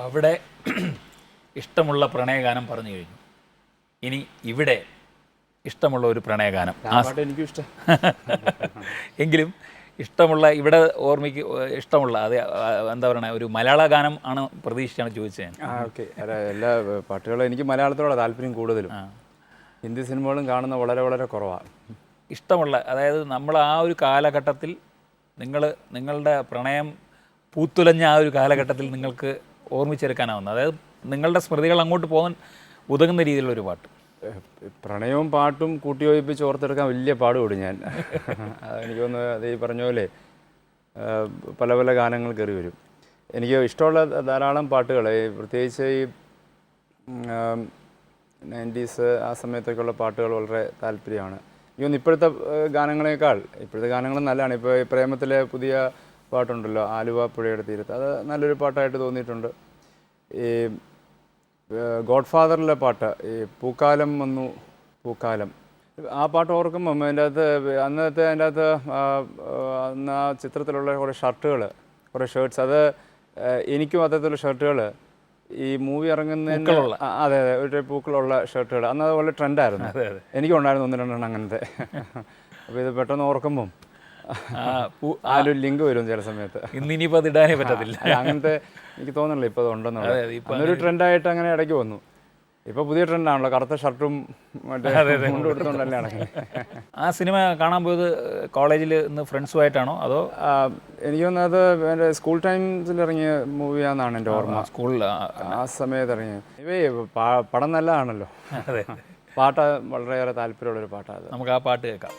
അവിടെ ഇഷ്ടമുള്ള പ്രണയഗാനം പറഞ്ഞു കഴിഞ്ഞു. ഇനി ഇവിടെ ഇഷ്ടമുള്ള ഒരു പ്രണയഗാനം. എനിക്കും ഇഷ്ടം. എങ്കിലും ഇഷ്ടമുള്ള ഇവിടെ ഓർമ്മയ്ക്ക് ഇഷ്ടമുള്ള അത് എന്താ പറയുക, ഒരു മലയാള ഗാനം ആണ് പ്രതീക്ഷിച്ചാണ് ചോദിച്ചത്. ഓക്കെ. എല്ലാ പാട്ടുകളും എനിക്ക് മലയാളത്തിലുള്ള താല്പര്യം കൂടുതലും. ഹിന്ദി സിനിമകളും കാണുന്ന വളരെ വളരെ കുറവാണ്. ഇഷ്ടമുള്ള, അതായത് നമ്മൾ ആ ഒരു കാലഘട്ടത്തിൽ നിങ്ങളുടെ പ്രണയം പൂത്തുലഞ്ഞ ആ ഒരു കാലഘട്ടത്തിൽ നിങ്ങൾക്ക് ഓർമ്മിച്ചെടുക്കാനാവുന്ന, അതായത് നിങ്ങളുടെ സ്മൃതികൾ അങ്ങോട്ട് പോകാൻ ഉതകുന്ന രീതിയിലുള്ളൊരു പാട്ട്. പ്രണയവും പാട്ടും കൂട്ടിയോജിപ്പിച്ച് ഓർത്തെടുക്കാൻ വലിയ പാടുപെടും ഞാൻ. എനിക്ക് തോന്നുന്നു അത് ഈ പറഞ്ഞ പോലെ പല പല ഗാനങ്ങൾ കയറി വരും. എനിക്ക് ഇഷ്ടമുള്ള ധാരാളം പാട്ടുകൾ, പ്രത്യേകിച്ച് ഈ 90s ആ സമയത്തൊക്കെയുള്ള പാട്ടുകൾ വളരെ താല്പര്യമാണ്. എനിക്കൊന്ന് ഇപ്പോഴത്തെ ഗാനങ്ങളെക്കാൾ ഇപ്പോഴത്തെ ഗാനങ്ങൾ നല്ലതാണ്. ഇപ്പോൾ ഈ പ്രേമത്തിലെ പുതിയ പാട്ടുണ്ടല്ലോ, ആലുവ പുഴയുടെ തീരത്ത്, അത് നല്ലൊരു പാട്ടായിട്ട് തോന്നിയിട്ടുണ്ട്. ഈ ഗോഡ് ഫാദറിലെ പാട്ട്, ഈ പൂക്കാലം വന്നു പൂക്കാലം, ആ പാട്ട് ഓർക്കുമ്പം അതിൻ്റെ അകത്ത് അന്ന് ആ ചിത്രത്തിലുള്ള കുറേ ഷർട്ടുകൾ, കുറേ ഷർട്ട്സ്, അത് എനിക്കും അത്തരത്തിലുള്ള ഷർട്ടുകൾ ഈ മൂവി ഇറങ്ങുന്നതിന് അതെ ഒരു പൂക്കളുള്ള ഷർട്ടുകൾ അന്ന് അതുപോലെ ട്രെൻഡായിരുന്നു. എനിക്കും ഉണ്ടായിരുന്നു 1-2 അങ്ങനത്തെ. അപ്പോൾ ഇത് പെട്ടെന്ന് ഓർക്കുമ്പം ഒരു ലിങ്ക് വരും ചില സമയത്ത്. ഇന്നിപ്പോൾ അത് ഇടാനേ പറ്റത്തില്ല. അങ്ങനത്തെ എനിക്ക് തോന്നുന്നില്ല ഇപ്പോൾ അത് ഉണ്ടെന്നുള്ളത്. അന്നൊരു ട്രെൻഡായിട്ട് അങ്ങനെ ഇടയ്ക്ക് വന്നു. ഇപ്പോൾ പുതിയ ട്രെൻഡാണല്ലോ, കറുത്ത ഷർട്ടും മറ്റേ മുണ്ടും എടുത്തുകൊണ്ടല്ലേ നടക്കുന്നത്. ആ സിനിമ കാണാൻ പോയത് കോളേജിൽ നിന്ന് ഫ്രണ്ട്സുമായിട്ടാണോ അതോ? എനിക്ക് തോന്നുന്നത് എൻ്റെ സ്കൂൾ ടൈംസിൽ ഇറങ്ങിയ മൂവിയാണെന്നാണ് എൻ്റെ ഓർമ്മ. സ്കൂളിൽ ആ സമയത്ത് ഇറങ്ങിയത്. പടം നല്ലതാണല്ലോ. പാട്ട് വളരെയേറെ താല്പര്യമുള്ളൊരു പാട്ടാണ്. നമുക്ക് ആ പാട്ട് കേൾക്കാം.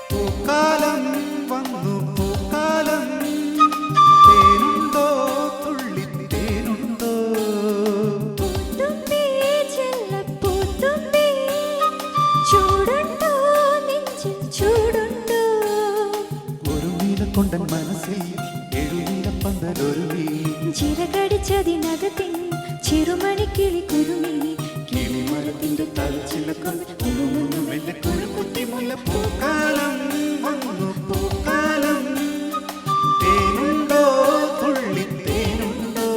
പൂക്കാലം വന്നു പൂക്കാലം, തേനുണ്ടോ തുള്ളിത്തേനുണ്ടോ, പൂത്തുമ്പി ചെല്ലപ്പൂത്തുമ്പി, ചൂടുണ്ടോ നെഞ്ചിൽ ചൂടുണ്ടോ, ഒരു നീലക്കൊണ്ടൻ മനസ്സിൽ എഴുനീലപ്പന്തലൊരുവി, ചിറകടിച്ചതിനകത്തിൻ ചെറുമണിക്കിളി കുരുമി, കിളിമരത്തിന്റെ തലച്ചിലക്കൊണ്ട് മെല്ലെ കുരുക്കുത്തി മുല്ല. പൂക്കാലം വന്നു പൂക്കാലം, തേനുണ്ടോ തുള്ളിത്തേനുണ്ടോ.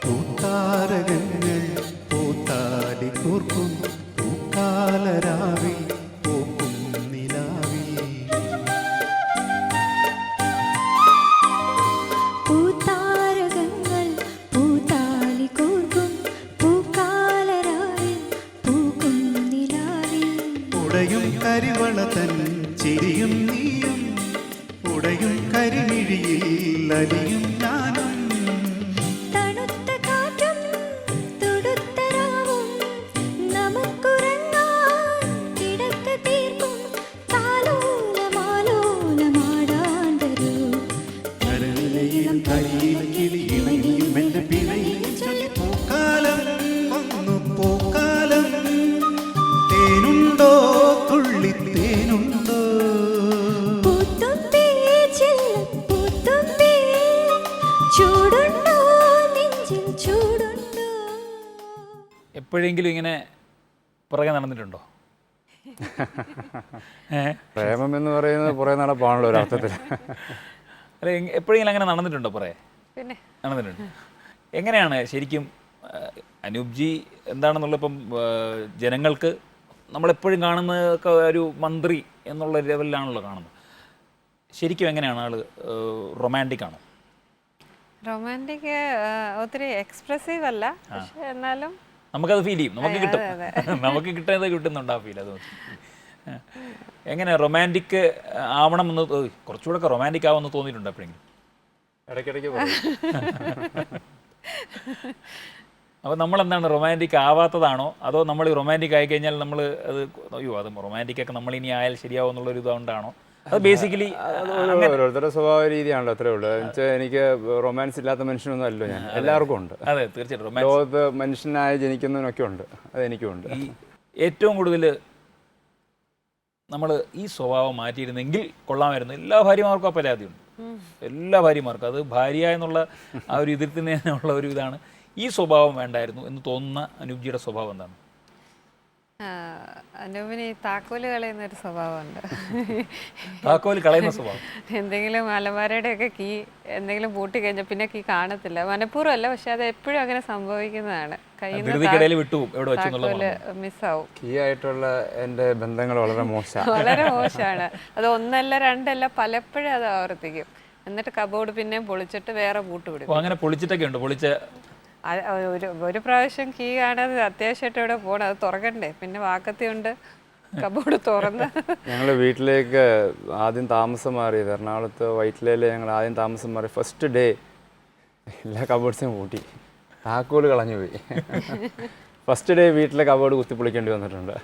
പൂത്താരകങ്ങൾ പൂത്താടി കോർക്കും പൂക്കാലരാവിൽ പൂക്കും നിലാവിൽ, പൂത്താരകങ്ങൾ പൂത്താലി കോർക്കും പൂക്കാലരാവിൽ പൂക്കും നിലാവിൽ, ഉടയും കരിവള തൻ ചിരിയും നീയും, ഉടയും കരിമിഴിയിൽ അലിയും ഞാനും, തണുത്ത കാറ്റും തൊടുത്ത രാവും നമുക്കുറങ്ങാൻ കിടക്ക തീർക്കും, താലോലമാലോലമാടാൻ വരൂ, കരളിലയിലും കരിയില കിളി ഇണങ്ങിയും എന്റെ പിഴയിൽ ചൊല്ലി. പൂക്കാലം വന്നു പൂക്കാലം, തേനുണ്ടോ തുള്ളിത്തേനുണ്ടോ, പൂത്തുമ്പി ചെല്ലപ്പൂത്തുമ്പി, ചൂടുണ്ടോ നെഞ്ചിൽ ചൂടുണ്ടോ. എപ്പോഴെങ്കിലും ഇങ്ങനെ പുറകെ നടന്നിട്ടുണ്ടോ? പ്രേമം എന്ന് പറയുന്നത് കുറേ നടപ്പാണല്ലോ ഒരർത്ഥത്തിൽ. അല്ല എപ്പോഴെങ്കിലും അങ്ങനെ നടന്നിട്ടുണ്ടോ കുറേ? പിന്നെ നടന്നിട്ടുണ്ട്. എങ്ങനെയാണ് ശരിക്കും അനൂപ് ജി എന്താണെന്നുള്ള ഇപ്പം ജനങ്ങൾക്ക് നമ്മളെപ്പോഴും കാണുന്ന ഒരു മന്ത്രി എന്നുള്ള ലെവലിലാണല്ലോ കാണുന്നത്. ശരിക്കും എങ്ങനെയാണ് ആള് റൊമാൻറ്റിക് ആണോ? റൊമാൻറ്റിക് ഒത്തിരി എക്സ്പ്രസീവ് അല്ല, പക്ഷെ എന്നാലും നമുക്കത് ഫീൽ ചെയ്യും, നമുക്ക് കിട്ടും. നമുക്ക് കിട്ടുന്നുണ്ട് ആ ഫീൽ. അത് എങ്ങനെ റൊമാൻറ്റിക് ആവണമെന്ന് കുറച്ചുകൂടെ റൊമാൻറ്റിക് ആവുമെന്ന് തോന്നിയിട്ടുണ്ടോ എപ്പോഴെങ്കിലും? ഇടയ്ക്കിടയ്ക്ക് അപ്പോൾ നമ്മളെന്താണ് റൊമാൻറ്റിക് ആവാത്തതാണോ, അതോ നമ്മൾ റൊമാൻറ്റിക് ആയി കഴിഞ്ഞാൽ നമ്മൾ അത് അത് റൊമാൻറ്റിക്കൊക്കെ നമ്മളിനി ആയാൽ ശരിയാവും എന്നുള്ളൊരു ഇതുകൊണ്ടാണോ? അത് ബേസിക്കലി ഓരോരുത്തരുടെ സ്വഭാവ രീതിയാണല്ലോ, അത്രേ ഉള്ളൂ. എന്നുവെച്ചാൽ എനിക്ക് റൊമാൻസ് ഇല്ലാത്ത മനുഷ്യനൊന്നും അല്ലല്ലോ ഞാൻ, എല്ലാവർക്കും ഉണ്ട്. അതെ, തീർച്ചയായിട്ടും ലോകത്ത് മനുഷ്യനായി ജനിക്കുന്നതിനൊക്കെ ഉണ്ട്, അതെനിക്കും ഉണ്ട്. ഈ ഏറ്റവും കൂടുതൽ നമ്മൾ ഈ സ്വഭാവം മാറ്റിയിരുന്നെങ്കിൽ കൊള്ളാമായിരുന്നു. എല്ലാ ഭാര്യമാർക്കും ആ പരാതിയുണ്ട്, എല്ലാ ഭാര്യമാർക്കും. അത് ഭാര്യ എന്നുള്ള ആ ഒരു ഇതിൽ തന്നെയുള്ള ഒരു ഇതാണ്. ഈ സ്വഭാവം വേണ്ടായിരുന്നു എന്ന് തോന്നുന്ന അനൂപ്ജിയുടെ സ്വഭാവം എന്താണ്? അനൂപിന് ഈ താക്കോല് കളയുന്നൊരു സ്വഭാവമുണ്ട്. താക്കോല് കളയുന്ന സ്വഭാവം? എന്തെങ്കിലും അലമാരയുടെയൊക്കെ കീ എന്തെങ്കിലും പൂട്ടി കഴിഞ്ഞാൽ പിന്നെ കീ കാണത്തില്ല. മനഃപൂർവ്വം അല്ല, പക്ഷെ അത് എപ്പോഴും അങ്ങനെ സംഭവിക്കുന്നതാണ്. താക്കോല് മിസ്സാവും. കീ ആയിട്ടുള്ള എൻ്റെ ബന്ധങ്ങൾ വളരെ മോശമാണ്. വളരെ മോശമാണ്. അത് ഒന്നല്ല രണ്ടല്ല, പലപ്പോഴും അത് ആവർത്തിക്കും. എന്നിട്ട് കബോർഡ് പിന്നെയും പൊളിച്ചിട്ട് വേറെ പൂട്ട് പിടിക്കും. അങ്ങനെ പൊളിച്ചിട്ടൊക്കെ ഉണ്ട്. ഒരു പ്രാവശ്യം കീ കാണാതെ അത്യാവശ്യമായിട്ട് ഇവിടെ പോകണം, അത് തുറക്കണ്ടേ, പിന്നെ വാക്കത്തിയുണ്ട് കബോർഡ് തുറന്ന്. ഞങ്ങൾ വീട്ടിലേക്ക് ആദ്യം താമസം മാറിയത് എറണാകുളത്ത് വൈറ്റിലയിൽ. ഞങ്ങൾ ആദ്യം താമസം മാറി ഫസ്റ്റ് ഡേ എല്ലാ കബോർഡ്സും പൂട്ടി, താക്കോല് കളഞ്ഞു പോയി. ഫസ്റ്റ് ഡേ വീട്ടിലെ കബോർഡ് കുത്തിപ്പൊളിക്കേണ്ടി വന്നിട്ടുണ്ട്.